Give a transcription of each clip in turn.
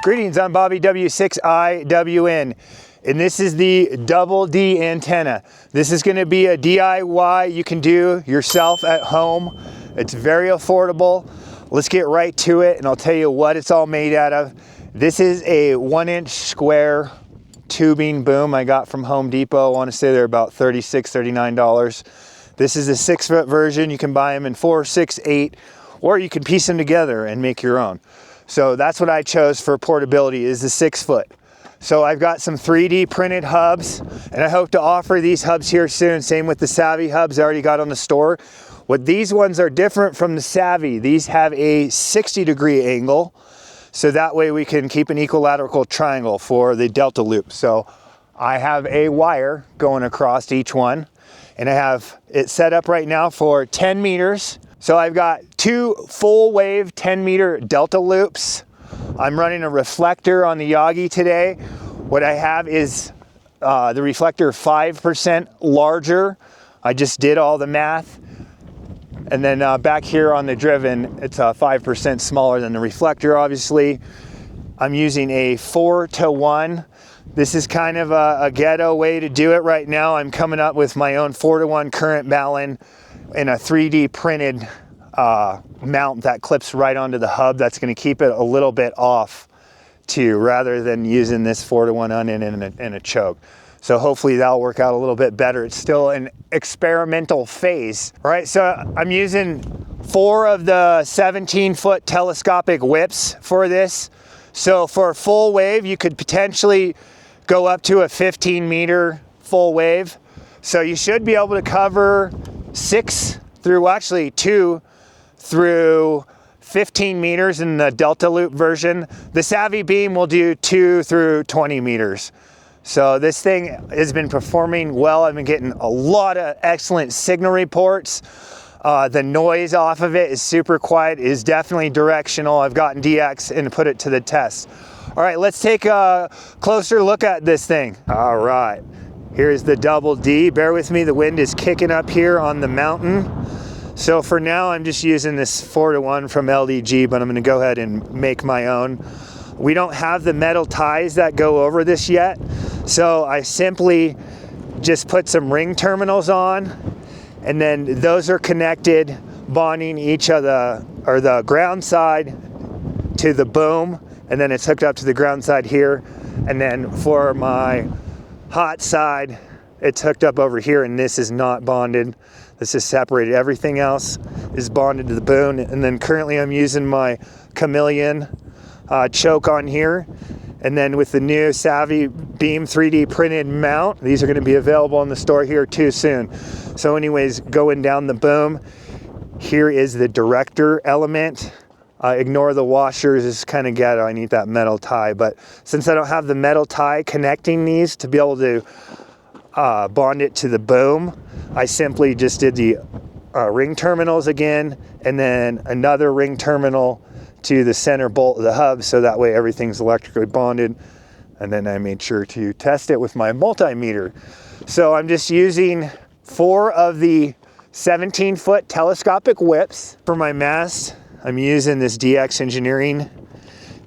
Greetings, I'm Bobby W6IWN, and this is the Double D antenna. This is going to be a DIY you can do yourself at home. It's very affordable. Let's get right to it, and I'll tell you what it's all made out of. This is a 1-inch square tubing boom I got from Home Depot. I want to say they're about $36, $39. This is a 6-foot version. You can buy them in 4, 6, 8, or you can piece them together and make your own. So that's what I chose for portability, is the 6-foot. So I've got some 3D printed hubs, and I hope to offer these hubs here soon. Same with the Savvy hubs I already got on the store. What these ones are different from the Savvy, these have a 60-degree angle, so that way we can keep an equilateral triangle for the Delta Loop. So I have a wire going across each one, and I have it set up right now for 10 meters. So I've got 2 full wave 10-meter Delta loops. I'm running a reflector on the Yagi today. What I have is the reflector 5% larger. I just did all the math. And then back here on the driven, it's 5% smaller than the reflector, obviously. I'm using a 4-to-1. This is kind of a ghetto way to do it right now. I'm coming up with my own 4-to-1 current balun in a 3D printed mount that clips right onto the hub. That's going to keep it a little bit off too, rather than using this 4-to-1 onion in a choke. So hopefully that'll work out a little bit better. It's still an experimental phase. All right, so I'm using 4 of the 17-foot telescopic whips for this. So for a full wave, you could potentially go up to a 15-meter full wave. So you should be able to cover 2 through 15 meters in the Delta Loop version. The Savvy beam will do 2 through 20 meters. So this thing has been performing well. I've been getting a lot of excellent signal reports. The noise off of it is super quiet. It is definitely directional. I've gotten DX and put it to the test. All right, let's take a closer look at this thing. All right, here's the Double D. Bear with me, the wind is kicking up here on the mountain. So for now, I'm just using this 4-to-1 from LDG, but I'm gonna go ahead and make my own. We don't have the metal ties that go over this yet, so I simply just put some ring terminals on, and then those are connected, bonding each of the ground side to the boom, and then it's hooked up to the ground side here. And then for my hot side, it's hooked up over here, and this is not bonded. This is separated. Everything else is bonded to the boom. And then currently I'm using my Chameleon choke on here. And then with the new Savvy Beam 3D printed mount, these are going to be available in the store here too soon. So anyways, going down the boom, here is the director element. Ignore the washers, it's kind of ghetto. I need that metal tie, but since I don't have the metal tie connecting these to be able to bond it to the boom, I simply just did the ring terminals again, and then another ring terminal to the center bolt of the hub, so that way everything's electrically bonded. And then I made sure to test it with my multimeter. So I'm just using 4 of the 17-foot telescopic whips. For my mast, I'm using this DX Engineering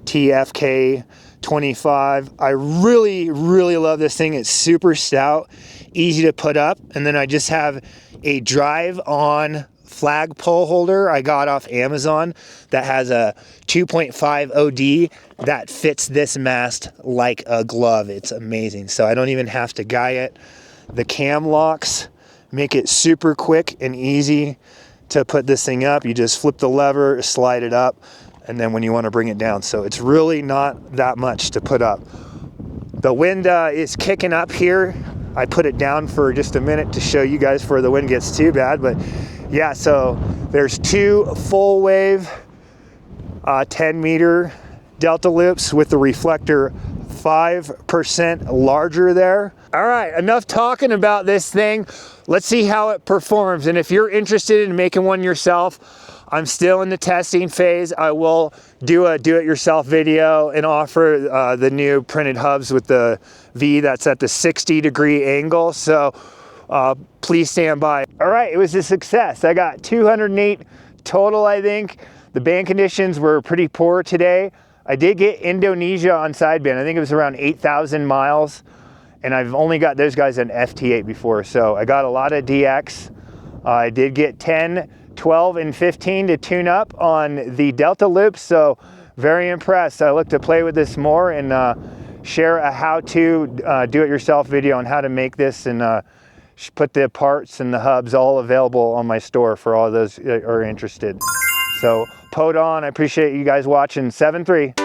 TFK25. I really love this thing. It's super stout, easy to put up. And then I just have a drive-on flagpole holder I got off Amazon that has a 2.5 OD that fits this mast like a glove. It's amazing. So I don't even have to guy it. The cam locks make it super quick and easy to put this thing up. You just flip the lever, slide it up, and then when you want to bring it down. So it's really not that much to put up. The wind is kicking up here. I put it down for just a minute to show you guys before the wind gets too bad, but yeah, so there's 2 full wave 10-meter Delta loops with the reflector 5% larger there. All right, enough talking about this thing. Let's see how it performs. And if you're interested in making one yourself, I'm still in the testing phase. I will do a do-it-yourself video and offer the new printed hubs with the V that's at the 60-degree angle. So please stand by. All right, it was a success. I got 208 total, I think. The band conditions were pretty poor today. I did get Indonesia on sideband. I think it was around 8,000 miles. And I've only got those guys at FT8 before. So I got a lot of DX. I did get 10, 12, and 15 to tune up on the Delta Loop. So very impressed. I look to play with this more and share a how-to do-it-yourself video on how to make this, and put the parts and the hubs all available on my store for all those that are interested. So POTA on. I appreciate you guys watching. 7-3.